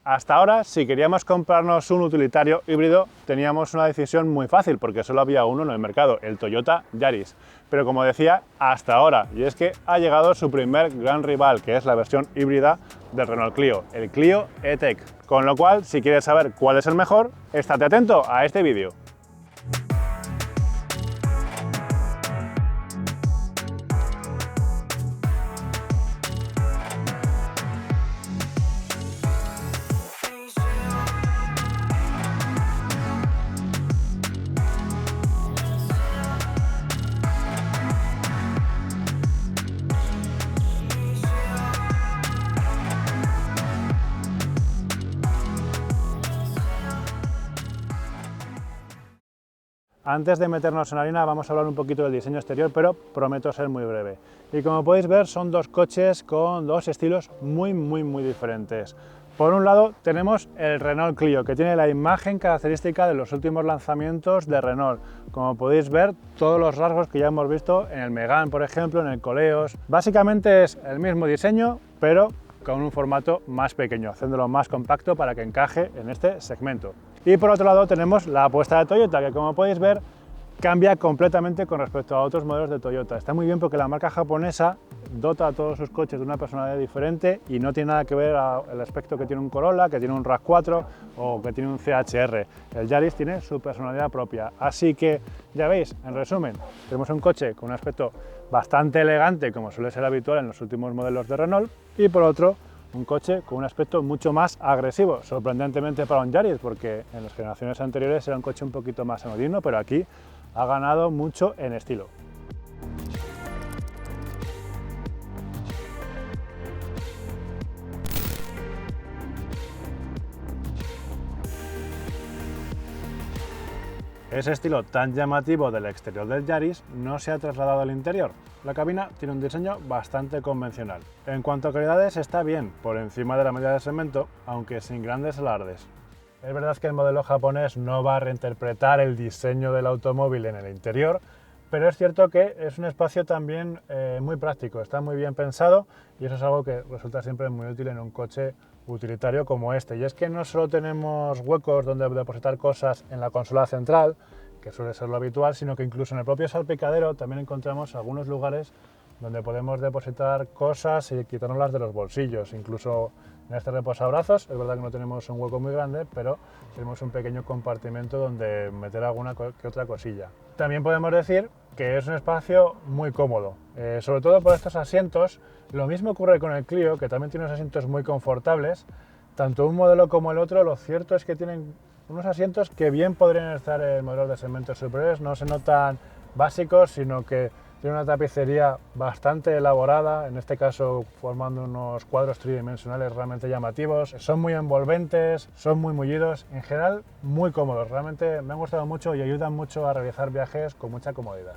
Hasta ahora, si queríamos comprarnos un utilitario híbrido, teníamos una decisión muy fácil, porque solo había uno en el mercado, el Toyota Yaris. Pero como decía, hasta ahora, y es que ha llegado su primer gran rival, que es la versión híbrida del Renault Clio, el Clio E-Tech. Con lo cual, si quieres saber cuál es el mejor, estate atento a este vídeo. Antes de meternos en harina vamos a hablar un poquito del diseño exterior, pero prometo ser muy breve. Y como podéis ver, son dos coches con dos estilos muy diferentes. Por un lado tenemos el Renault Clio, que tiene la imagen característica de los últimos lanzamientos de Renault. Como podéis ver, todos los rasgos que ya hemos visto en el Megane, por ejemplo, en el Koleos. Básicamente es el mismo diseño, pero con un formato más pequeño, haciéndolo más compacto para que encaje en este segmento. Y por otro lado tenemos la apuesta de Toyota, que como podéis ver cambia completamente con respecto a otros modelos de Toyota. Está muy bien porque la marca japonesa dota a todos sus coches de una personalidad diferente y no tiene nada que ver el aspecto que tiene un Corolla, que tiene un RAV4 o que tiene un CHR. El Yaris tiene su personalidad propia. Así que ya veis, en resumen, tenemos un coche con un aspecto bastante elegante, como suele ser habitual en los últimos modelos de Renault, y por otro, un coche con un aspecto mucho más agresivo, sorprendentemente para un Yaris, porque en las generaciones anteriores era un coche un poquito más anodino, pero aquí ha ganado mucho en estilo. Ese estilo tan llamativo del exterior del Yaris no se ha trasladado al interior. La cabina tiene un diseño bastante convencional. En cuanto a calidades está bien, por encima de la media de segmento, aunque sin grandes alardes. Es verdad que el modelo japonés no va a reinterpretar el diseño del automóvil en el interior, pero es cierto que es un espacio también muy práctico, está muy bien pensado y eso es algo que resulta siempre muy útil en un coche utilitario como este. Y es que no solo tenemos huecos donde depositar cosas en la consola central, que suele ser lo habitual, sino que incluso en el propio salpicadero también encontramos algunos lugares donde podemos depositar cosas y quitárnoslas de los bolsillos. Incluso en este reposabrazos, es verdad que no tenemos un hueco muy grande, pero tenemos un pequeño compartimento donde meter alguna que otra cosilla. También podemos decir que es un espacio muy cómodo, sobre todo por estos asientos. Lo mismo ocurre con el Clio, que también tiene unos asientos muy confortables. Tanto un modelo como el otro, lo cierto es que tienen unos asientos que bien podrían estar en modelos de segmentos superiores, no se notan básicos, sino que tiene una tapicería bastante elaborada, en este caso formando unos cuadros tridimensionales realmente llamativos. Son muy envolventes, son muy mullidos, en general muy cómodos. Realmente me han gustado mucho y ayudan mucho a realizar viajes con mucha comodidad.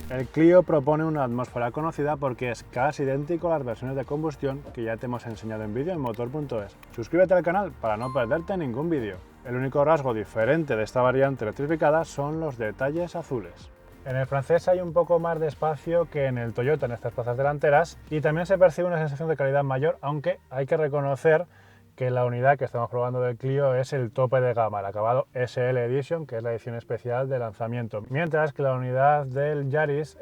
El Clio propone una atmósfera conocida porque es casi idéntico a las versiones de combustión que ya te hemos enseñado en vídeo en motor.es. Suscríbete al canal para no perderte ningún vídeo. El único rasgo diferente de esta variante electrificada son los detalles azules. En el francés hay un poco más de espacio que en el Toyota en estas plazas delanteras y también se percibe una sensación de calidad mayor, aunque hay que reconocer que la unidad que estamos probando del Clio es el tope de gama, el acabado SL Edition, que es la edición especial de lanzamiento, mientras que la unidad del Yaris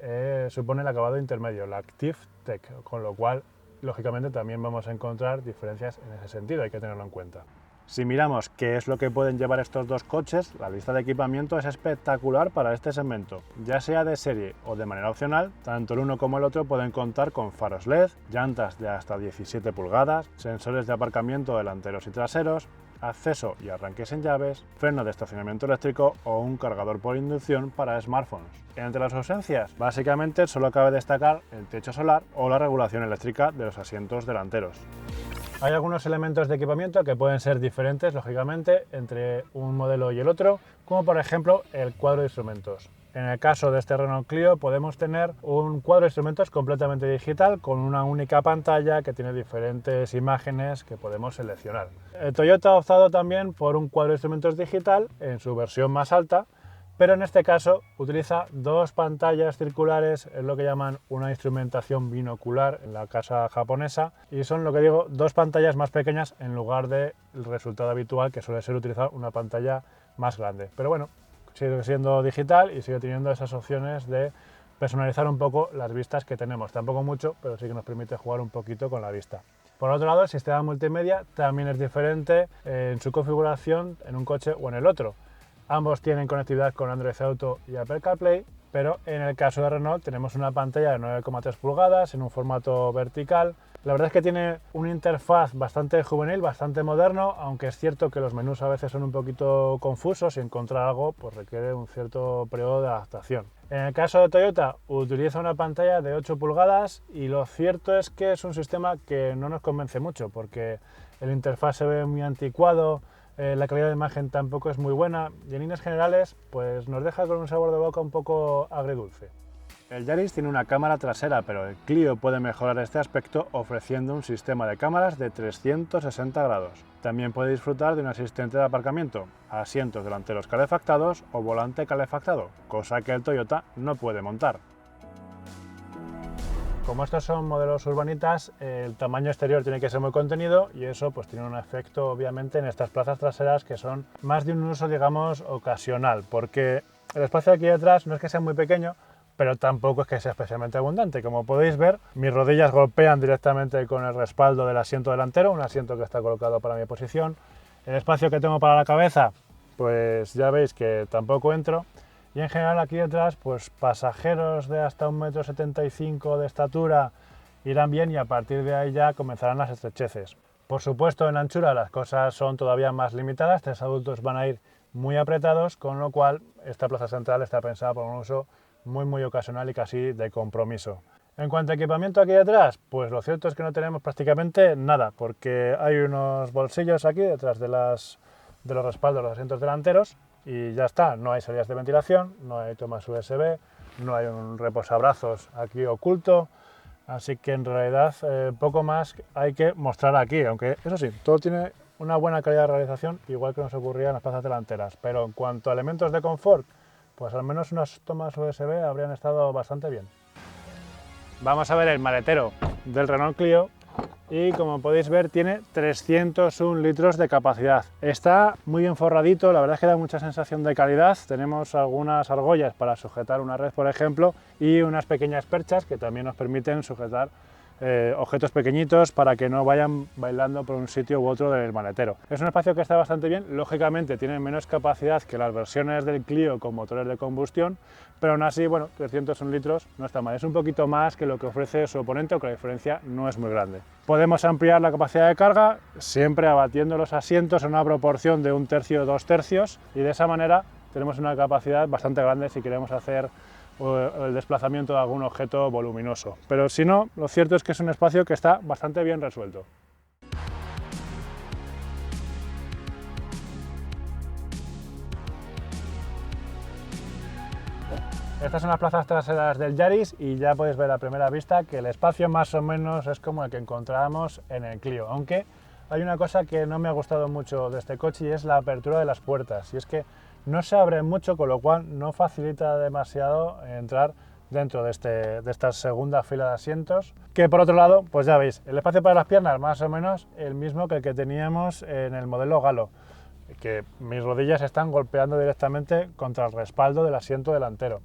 supone el acabado intermedio, la Active Tech, con lo cual, lógicamente, también vamos a encontrar diferencias en ese sentido, hay que tenerlo en cuenta. Si miramos qué es lo que pueden llevar estos dos coches, la lista de equipamiento es espectacular para este segmento. Ya sea de serie o de manera opcional, tanto el uno como el otro pueden contar con faros LED, llantas de hasta 17 pulgadas, sensores de aparcamiento delanteros y traseros, acceso y arranques en llaves, freno de estacionamiento eléctrico o un cargador por inducción para smartphones. Entre las ausencias, básicamente solo cabe destacar el techo solar o la regulación eléctrica de los asientos delanteros. Hay algunos elementos de equipamiento que pueden ser diferentes, lógicamente, entre un modelo y el otro, como por ejemplo el cuadro de instrumentos. En el caso de este Renault Clio podemos tener un cuadro de instrumentos completamente digital con una única pantalla que tiene diferentes imágenes que podemos seleccionar. El Toyota ha optado también por un cuadro de instrumentos digital en su versión más alta, pero en este caso utiliza dos pantallas circulares, es lo que llaman una instrumentación binocular en la casa japonesa, y son, lo que digo, dos pantallas más pequeñas en lugar del resultado habitual, que suele ser utilizar una pantalla más grande. Pero bueno, sigue siendo digital y sigue teniendo esas opciones de personalizar un poco las vistas que tenemos. Tampoco mucho, pero sí que nos permite jugar un poquito con la vista. Por otro lado, el sistema multimedia también es diferente en su configuración en un coche o en el otro. Ambos tienen conectividad con Android Auto y Apple CarPlay, pero en el caso de Renault tenemos una pantalla de 9,3 pulgadas en un formato vertical. La verdad es que tiene una interfaz bastante juvenil, bastante moderno, aunque es cierto que los menús a veces son un poquito confusos y encontrar algo pues requiere un cierto periodo de adaptación. En el caso de Toyota utiliza una pantalla de 8 pulgadas y lo cierto es que es un sistema que no nos convence mucho porque el interfaz se ve muy anticuado, la calidad de imagen tampoco es muy buena y en líneas generales pues nos deja con un sabor de boca un poco agridulce. El Yaris tiene una cámara trasera, pero el Clio puede mejorar este aspecto ofreciendo un sistema de cámaras de 360 grados. También puede disfrutar de un asistente de aparcamiento, asientos delanteros calefactados o volante calefactado, cosa que el Toyota no puede montar. Como estos son modelos urbanitas, el tamaño exterior tiene que ser muy contenido y eso pues tiene un efecto obviamente en estas plazas traseras que son más de un uso, digamos, ocasional, porque el espacio aquí detrás no es que sea muy pequeño, pero tampoco es que sea especialmente abundante. Como podéis ver, mis rodillas golpean directamente con el respaldo del asiento delantero, un asiento que está colocado para mi posición. El espacio que tengo para la cabeza, pues ya veis que tampoco entro. Y en general aquí detrás, pues pasajeros de hasta 1,75 m de estatura irán bien y a partir de ahí ya comenzarán las estrecheces. Por supuesto, en anchura las cosas son todavía más limitadas, 3 adultos van a ir muy apretados, con lo cual esta plaza central está pensada por un uso muy ocasional y casi de compromiso. En cuanto a equipamiento aquí detrás, pues lo cierto es que no tenemos prácticamente nada, porque hay unos bolsillos aquí detrás de los respaldos de los asientos delanteros y ya está, no hay salidas de ventilación, no hay tomas USB, no hay un reposabrazos aquí oculto, así que en realidad poco más hay que mostrar aquí, aunque eso sí, todo tiene una buena calidad de realización, igual que nos ocurría en las plazas delanteras, pero en cuanto a elementos de confort, pues al menos unas tomas USB habrían estado bastante bien. Vamos a ver el maletero del Renault Clio y como podéis ver tiene 301 litros de capacidad. Está muy bien forradito, la verdad es que da mucha sensación de calidad. Tenemos algunas argollas para sujetar una red, por ejemplo, y unas pequeñas perchas que también nos permiten sujetar objetos pequeñitos para que no vayan bailando por un sitio u otro del maletero. Es un espacio que está bastante bien, lógicamente tiene menos capacidad que las versiones del Clio con motores de combustión, pero aún así, bueno, 301 litros no está mal, es un poquito más que lo que ofrece su oponente, aunque la diferencia no es muy grande. Podemos ampliar la capacidad de carga, siempre abatiendo los asientos en una proporción de 1/3 o 2/3, y de esa manera tenemos una capacidad bastante grande si queremos hacer el desplazamiento de algún objeto voluminoso. Pero si no, lo cierto es que es un espacio que está bastante bien resuelto. Estas son las plazas traseras del Yaris y ya podéis ver a primera vista que el espacio más o menos es como el que encontrábamos en el Clio, aunque hay una cosa que no me ha gustado mucho de este coche y es la apertura de las puertas, y es que no se abre mucho, con lo cual no facilita demasiado entrar dentro de esta segunda fila de asientos, que por otro lado, pues ya veis, el espacio para las piernas más o menos el mismo que el que teníamos en el modelo Galo, que mis rodillas están golpeando directamente contra el respaldo del asiento delantero.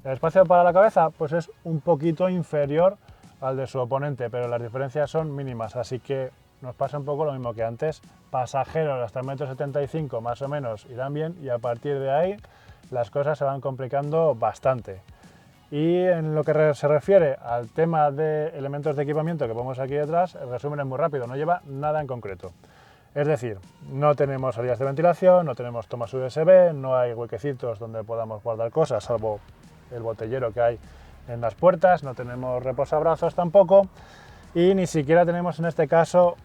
El espacio para la cabeza pues es un poquito inferior al de su oponente, pero las diferencias son mínimas, así que nos pasa un poco lo mismo que antes. Pasajeros hasta el 1,75 m más o menos irán bien y a partir de ahí las cosas se van complicando bastante. Y en lo que se refiere al tema de elementos de equipamiento que ponemos aquí detrás, el resumen es muy rápido, no lleva nada en concreto. Es decir, no tenemos salidas de ventilación, no tenemos tomas USB, no hay huequecitos donde podamos guardar cosas, salvo el botellero que hay en las puertas, no tenemos reposabrazos tampoco y ni siquiera tenemos en este caso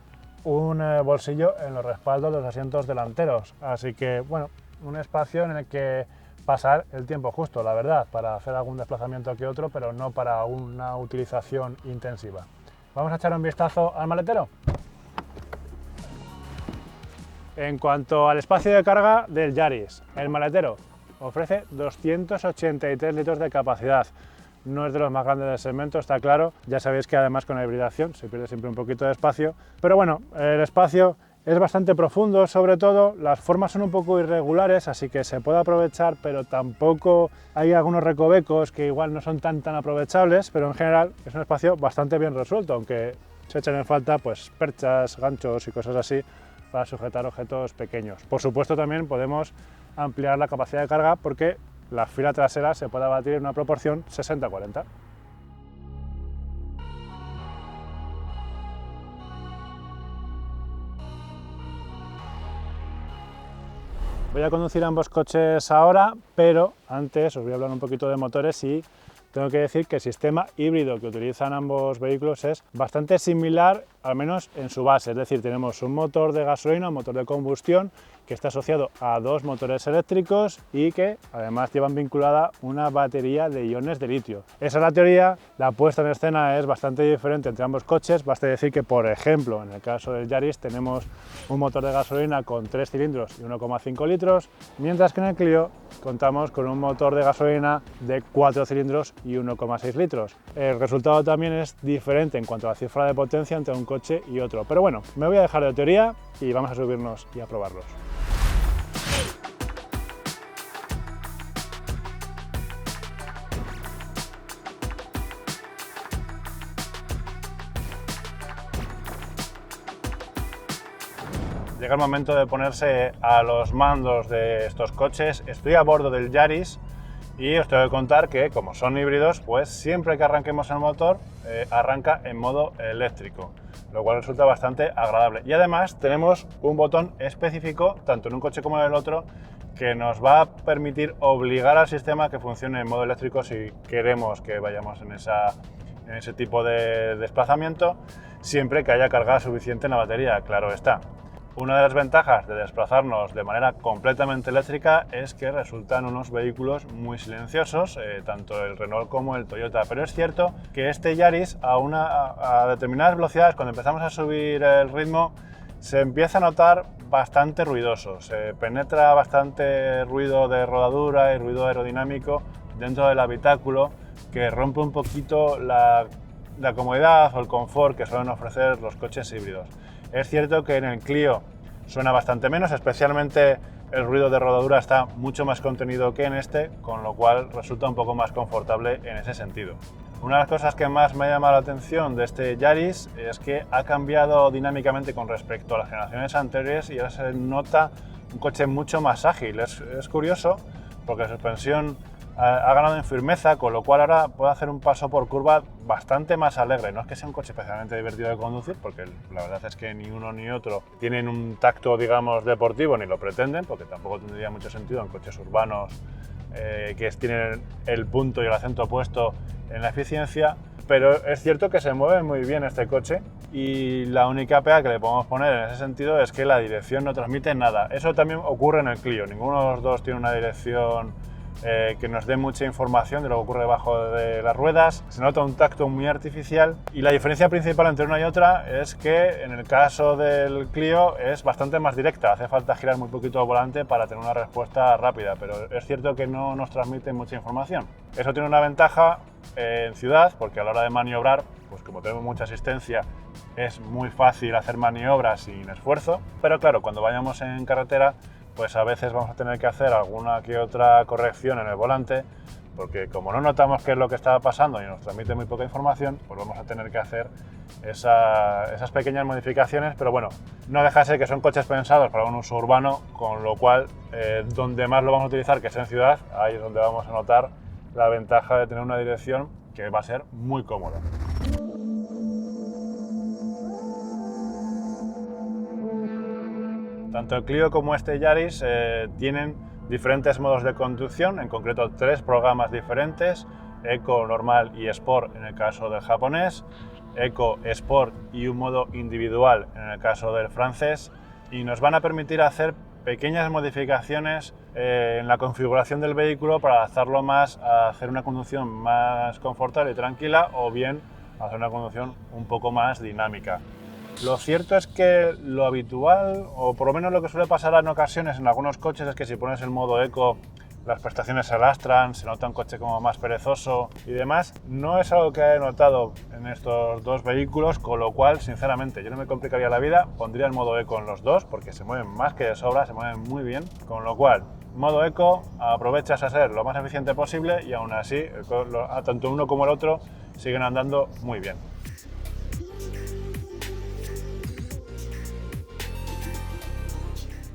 un bolsillo en los respaldos de los asientos delanteros, así que bueno, un espacio en el que pasar el tiempo justo, la verdad, para hacer algún desplazamiento que otro, pero no para una utilización intensiva. Vamos a echar un vistazo al maletero. En cuanto al espacio de carga del Yaris, el maletero ofrece 283 litros de capacidad. No es de los más grandes del segmento, está claro. Ya sabéis que además con la hibridación se pierde siempre un poquito de espacio. Pero bueno, el espacio es bastante profundo, sobre todo. Las formas son un poco irregulares, así que se puede aprovechar, pero tampoco hay algunos recovecos que igual no son tan aprovechables. Pero en general es un espacio bastante bien resuelto, aunque se echan en falta pues perchas, ganchos y cosas así para sujetar objetos pequeños. Por supuesto también podemos ampliar la capacidad de carga porque la fila trasera se puede abatir en una proporción 60-40. Voy a conducir ambos coches ahora, pero antes os voy a hablar un poquito de motores y tengo que decir que el sistema híbrido que utilizan ambos vehículos es bastante similar, al menos en su base. Es decir, tenemos un motor de gasolina, un motor de combustión, que está asociado a dos motores eléctricos y que además llevan vinculada una batería de iones de litio. Esa es la teoría, la puesta en escena es bastante diferente entre ambos coches. Basta decir que, por ejemplo, en el caso del Yaris tenemos un motor de gasolina con 3 cilindros y 1,5 litros, mientras que en el Clio contamos con un motor de gasolina de 4 cilindros y 1,6 litros. El resultado también es diferente en cuanto a la cifra de potencia entre un coche y otro. Pero bueno, me voy a dejar de teoría y vamos a subirnos y a probarlos. Llega el momento de ponerse a los mandos de estos coches. Estoy a bordo del Yaris y os tengo que contar que, como son híbridos, pues siempre que arranquemos el motor arranca en modo eléctrico, lo cual resulta bastante agradable. Y además tenemos un botón específico, tanto en un coche como en el otro, que nos va a permitir obligar al sistema a que funcione en modo eléctrico si queremos que vayamos en ese tipo de desplazamiento, siempre que haya carga suficiente en la batería, claro está. Una de las ventajas de desplazarnos de manera completamente eléctrica es que resultan unos vehículos muy silenciosos, tanto el Renault como el Toyota, pero es cierto que este Yaris a determinadas velocidades, cuando empezamos a subir el ritmo, se empieza a notar bastante ruidoso, se penetra bastante ruido de rodadura y ruido aerodinámico dentro del habitáculo que rompe un poquito la comodidad o el confort que suelen ofrecer los coches híbridos. Es cierto que en el Clio suena bastante menos, especialmente el ruido de rodadura está mucho más contenido que en este, con lo cual resulta un poco más confortable en ese sentido. Una de las cosas que más me ha llamado la atención de este Yaris es que ha cambiado dinámicamente con respecto a las generaciones anteriores y ahora se nota un coche mucho más ágil. Es curioso porque la suspensión ha ganado en firmeza, con lo cual ahora puede hacer un paso por curva bastante más alegre. No es que sea un coche especialmente divertido de conducir, porque la verdad es que ni uno ni otro tienen un tacto, digamos, deportivo, ni lo pretenden, porque tampoco tendría mucho sentido en coches urbanos que tienen el punto y el acento puesto en la eficiencia, pero es cierto que se mueve muy bien este coche y la única pega que le podemos poner en ese sentido es que la dirección no transmite nada. Eso también ocurre en el Clio, ninguno de los dos tiene una dirección que nos dé mucha información de lo que ocurre debajo de las ruedas. Se nota un tacto muy artificial y la diferencia principal entre una y otra es que en el caso del Clio es bastante más directa, hace falta girar muy poquito el volante para tener una respuesta rápida, pero es cierto que no nos transmite mucha información. Eso tiene una ventaja en ciudad, porque a la hora de maniobrar, pues como tenemos mucha asistencia, es muy fácil hacer maniobras sin esfuerzo, pero claro, cuando vayamos en carretera, pues a veces vamos a tener que hacer alguna que otra corrección en el volante, porque como no notamos qué es lo que está pasando y nos transmite muy poca información, pues vamos a tener que hacer esas pequeñas modificaciones, pero bueno, no deja de ser que son coches pensados para un uso urbano, con lo cual donde más lo vamos a utilizar, que es en ciudad, ahí es donde vamos a notar la ventaja de tener una dirección que va a ser muy cómoda. Tanto el Clio como este Yaris tienen diferentes modos de conducción, en concreto 3 programas diferentes: Eco, Normal y Sport en el caso del japonés, Eco, Sport y un modo individual en el caso del francés, y nos van a permitir hacer pequeñas modificaciones en la configuración del vehículo para adaptarlo más a hacer una conducción más confortable y tranquila, o bien hacer una conducción un poco más dinámica. Lo cierto es que lo habitual, o por lo menos lo que suele pasar en ocasiones en algunos coches, es que si pones el modo Eco las prestaciones se lastran, se nota un coche como más perezoso y demás. No es algo que he notado en estos dos vehículos, con lo cual, sinceramente, yo no me complicaría la vida, pondría el modo eco en los dos porque se mueven más que de sobra, se mueven muy bien, con lo cual, modo eco, aprovechas a ser lo más eficiente posible y aún así, tanto uno como el otro siguen andando muy bien.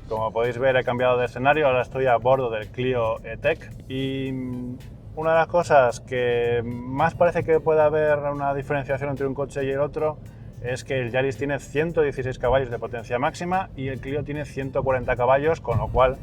Como podéis ver, he cambiado de escenario, ahora estoy a bordo del Clio E-Tech y una de las cosas que más parece que puede haber una diferenciación entre un coche y el otro es que el Yaris tiene 116 caballos de potencia máxima y el Clio tiene 140 caballos, con lo cual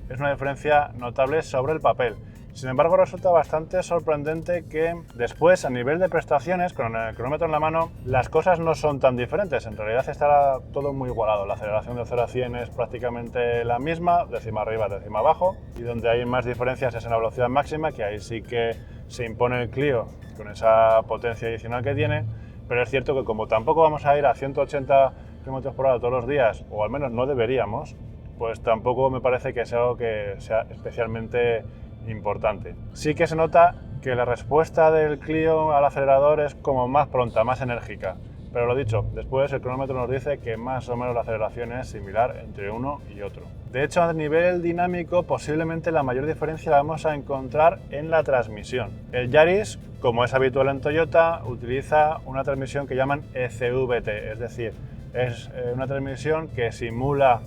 es una diferencia notable sobre el papel. Sin embargo, resulta bastante sorprendente que después, a nivel de prestaciones, con el cronómetro en la mano, las cosas no son tan diferentes. En realidad está todo muy igualado. La aceleración de 0 a 100 es prácticamente la misma, décima arriba, décima abajo, y donde hay más diferencias es en la velocidad máxima, que ahí sí que se impone el Clio con esa potencia adicional que tiene, pero es cierto que como tampoco vamos a ir a 180 km/h todos los días, o al menos no deberíamos, pues tampoco me parece que sea algo que sea especialmente importante. Sí que se nota que la respuesta del Clio al acelerador es como más pronta, más enérgica, pero lo dicho, después el cronómetro nos dice que más o menos la aceleración es similar entre uno y otro. De hecho, a nivel dinámico, posiblemente la mayor diferencia la vamos a encontrar en la transmisión. El Yaris, como es habitual en Toyota, utiliza una transmisión que llaman ECVT, es decir, es una transmisión que simula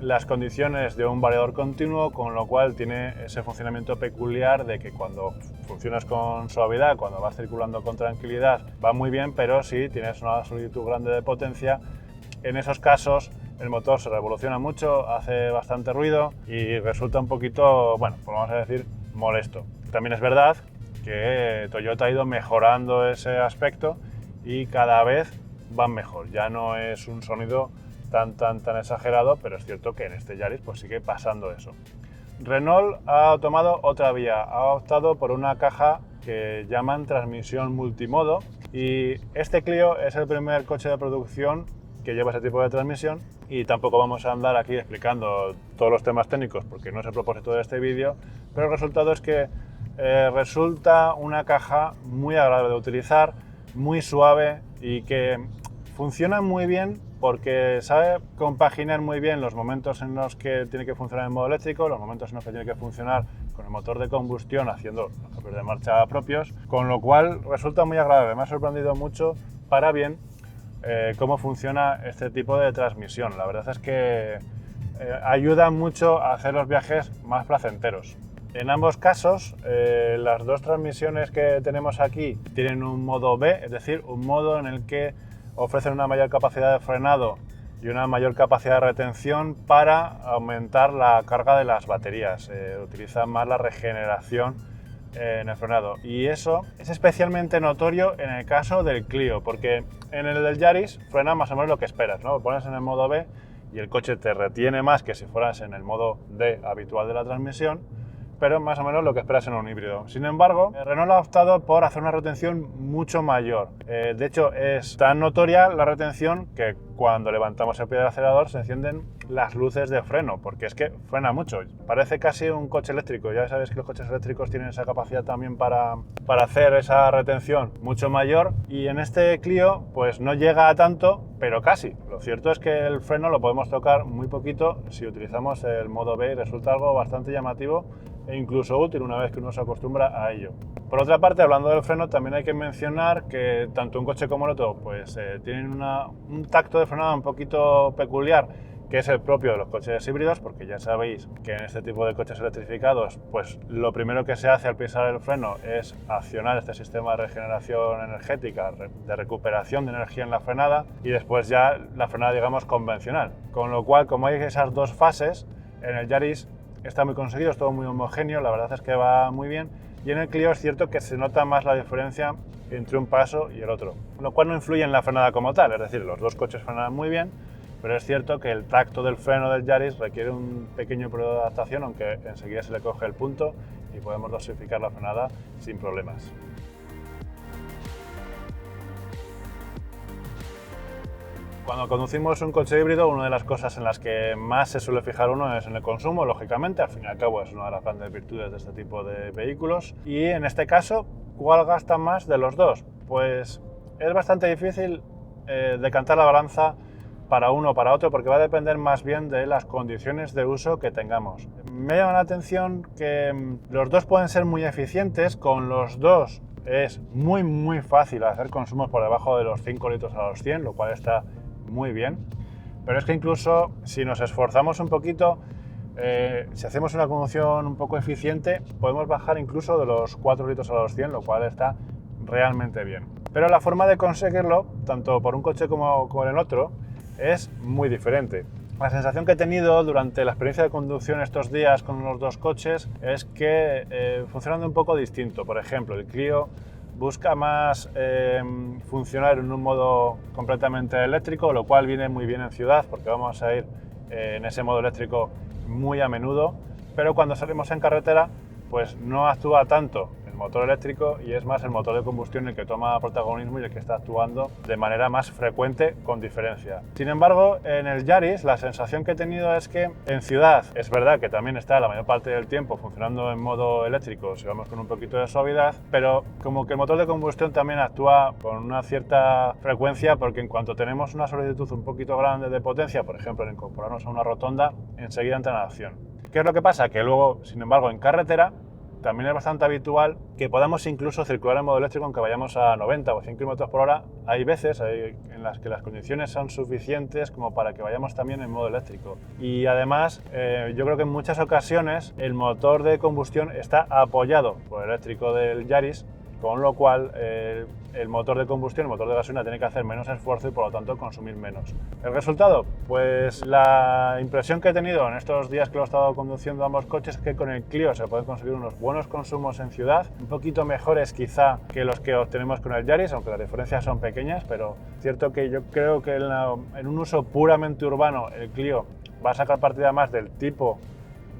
las condiciones de un variador continuo, con lo cual tiene ese funcionamiento peculiar de que cuando funcionas con suavidad, cuando vas circulando con tranquilidad, va muy bien, pero si tienes una solicitud grande de potencia, en esos casos el motor se revoluciona mucho, hace bastante ruido y resulta un poquito, bueno, pues vamos a decir, molesto. También es verdad que Toyota ha ido mejorando ese aspecto y cada vez van mejor, ya no es un sonido tan exagerado, pero es cierto que en este Yaris pues sigue pasando eso. Renault ha tomado otra vía, ha optado por una caja que llaman transmisión multimodo y este Clio es el primer coche de producción que lleva ese tipo de transmisión y tampoco vamos a andar aquí explicando todos los temas técnicos porque no es el propósito de este vídeo, pero el resultado es que resulta una caja muy agradable de utilizar, muy suave y que funciona muy bien porque sabe compaginar muy bien los momentos en los que tiene que funcionar en modo eléctrico, los momentos en los que tiene que funcionar con el motor de combustión haciendo los cambios de marcha propios, con lo cual resulta muy agradable. Me ha sorprendido mucho para bien cómo funciona este tipo de transmisión. La verdad es que ayuda mucho a hacer los viajes más placenteros. En ambos casos, las dos transmisiones que tenemos aquí tienen un modo B, es decir, un modo en el que ofrecen una mayor capacidad de frenado y una mayor capacidad de retención para aumentar la carga de las baterías. Utilizan más la regeneración en el frenado y eso es especialmente notorio en el caso del Clio, porque en el del Yaris frena más o menos lo que esperas, ¿no? Lo pones en el modo B y el coche te retiene más que si fueras en el modo D habitual de la transmisión, pero más o menos lo que esperas en un híbrido. Sin embargo, Renault ha optado por hacer una retención mucho mayor. De hecho, es tan notoria la retención que cuando levantamos el pie del acelerador se encienden las luces de freno, porque es que frena mucho. Parece casi un coche eléctrico. Ya sabéis que los coches eléctricos tienen esa capacidad también para hacer esa retención mucho mayor, y en este Clio pues no llega a tanto, pero casi. Lo cierto es que el freno lo podemos tocar muy poquito si utilizamos el modo B y resulta algo bastante llamativo e incluso útil una vez que uno se acostumbra a ello. Por otra parte, hablando del freno, también hay que mencionar que tanto un coche como el otro pues, tienen un tacto de frenada un poquito peculiar, que es el propio de los coches híbridos, porque ya sabéis que en este tipo de coches electrificados pues lo primero que se hace al pisar el freno es accionar este sistema de regeneración energética, de recuperación de energía en la frenada, y después ya la frenada, digamos, convencional. Con lo cual, como hay esas dos fases, en el Yaris está muy conseguido, es todo muy homogéneo, la verdad es que va muy bien, y en el Clio es cierto que se nota más la diferencia entre un paso y el otro, lo cual no influye en la frenada como tal, es decir, los dos coches frenan muy bien, pero es cierto que el tacto del freno del Yaris requiere un pequeño periodo de adaptación, aunque enseguida se le coge el punto y podemos dosificar la frenada sin problemas. Cuando conducimos un coche híbrido, una de las cosas en las que más se suele fijar uno es en el consumo, lógicamente, al fin y al cabo es una de las grandes virtudes de este tipo de vehículos. Y en este caso, ¿cuál gasta más de los dos? Pues es bastante difícil decantar la balanza para uno o para otro, porque va a depender más bien de las condiciones de uso que tengamos. Me llama la atención que los dos pueden ser muy eficientes, con los dos es muy fácil hacer consumos por debajo de los 5 litros a los 100, lo cual está muy bien, pero es que incluso si nos esforzamos un poquito, si hacemos una conducción un poco eficiente, podemos bajar incluso de los 4 litros a los 100, lo cual está realmente bien. Pero la forma de conseguirlo, tanto por un coche como en el otro, es muy diferente. La sensación que he tenido durante la experiencia de conducción estos días con los dos coches es que funcionan un poco distinto. Por ejemplo, el Clio busca más funcionar en un modo completamente eléctrico, lo cual viene muy bien en ciudad porque vamos a ir en ese modo eléctrico muy a menudo, pero cuando salimos en carretera pues no actúa tanto el motor eléctrico y es más el motor de combustión el que toma protagonismo y el que está actuando de manera más frecuente con diferencia. Sin embargo, en el Yaris la sensación que he tenido es que en ciudad es verdad que también está la mayor parte del tiempo funcionando en modo eléctrico si vamos con un poquito de suavidad, pero como que el motor de combustión también actúa con una cierta frecuencia porque en cuanto tenemos una solicitud un poquito grande de potencia, por ejemplo en incorporarnos a una rotonda, enseguida entra en acción. ¿Qué es lo que pasa? Que luego, sin embargo, en carretera también es bastante habitual que podamos incluso circular en modo eléctrico aunque vayamos a 90 o 100 km por hora. Hay veces en las que las condiciones son suficientes como para que vayamos también en modo eléctrico. Y además, yo creo que en muchas ocasiones el motor de combustión está apoyado por el eléctrico del Yaris, con lo cual el motor de combustión, el motor de gasolina, tiene que hacer menos esfuerzo y por lo tanto consumir menos. ¿El resultado? Pues la impresión que he tenido en estos días que lo he estado conduciendo ambos coches es que con el Clio se pueden conseguir unos buenos consumos en ciudad, un poquito mejores quizá que los que obtenemos con el Yaris, aunque las diferencias son pequeñas, pero es cierto que yo creo que en un uso puramente urbano el Clio va a sacar partida más del tipo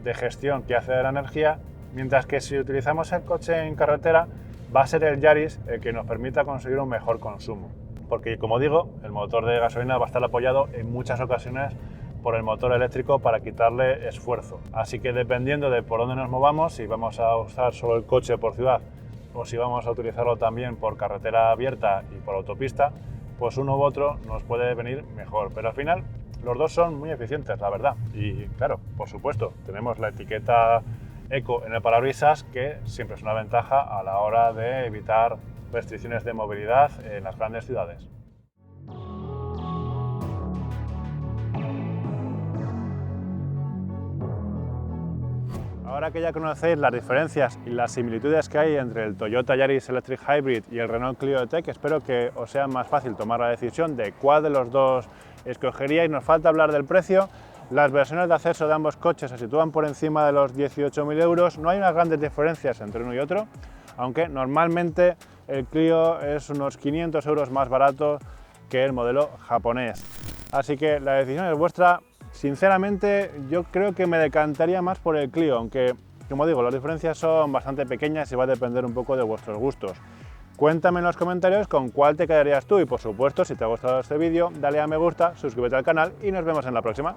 de gestión que hace de la energía, mientras que si utilizamos el coche en carretera va a ser el Yaris el que nos permita conseguir un mejor consumo. Porque, como digo, el motor de gasolina va a estar apoyado en muchas ocasiones por el motor eléctrico para quitarle esfuerzo. Así que dependiendo de por dónde nos movamos, si vamos a usar solo el coche por ciudad o si vamos a utilizarlo también por carretera abierta y por autopista, pues uno u otro nos puede venir mejor. Pero al final los dos son muy eficientes, la verdad. Y claro, por supuesto, tenemos la etiqueta Eco en el parabrisas, que siempre es una ventaja a la hora de evitar restricciones de movilidad en las grandes ciudades. Ahora que ya conocéis las diferencias y las similitudes que hay entre el Toyota Yaris Electric Hybrid y el Renault Clio E-Tech, espero que os sea más fácil tomar la decisión de cuál de los dos escogeríais. Nos falta hablar del precio. Las versiones de acceso de ambos coches se sitúan por encima de los 18.000 euros. No hay unas grandes diferencias entre uno y otro, aunque normalmente el Clio es unos 500 euros más barato que el modelo japonés. Así que la decisión es vuestra. Sinceramente, yo creo que me decantaría más por el Clio, aunque, como digo, las diferencias son bastante pequeñas y va a depender un poco de vuestros gustos. Cuéntame en los comentarios con cuál te quedarías tú y, por supuesto, si te ha gustado este vídeo, dale a me gusta, suscríbete al canal y nos vemos en la próxima.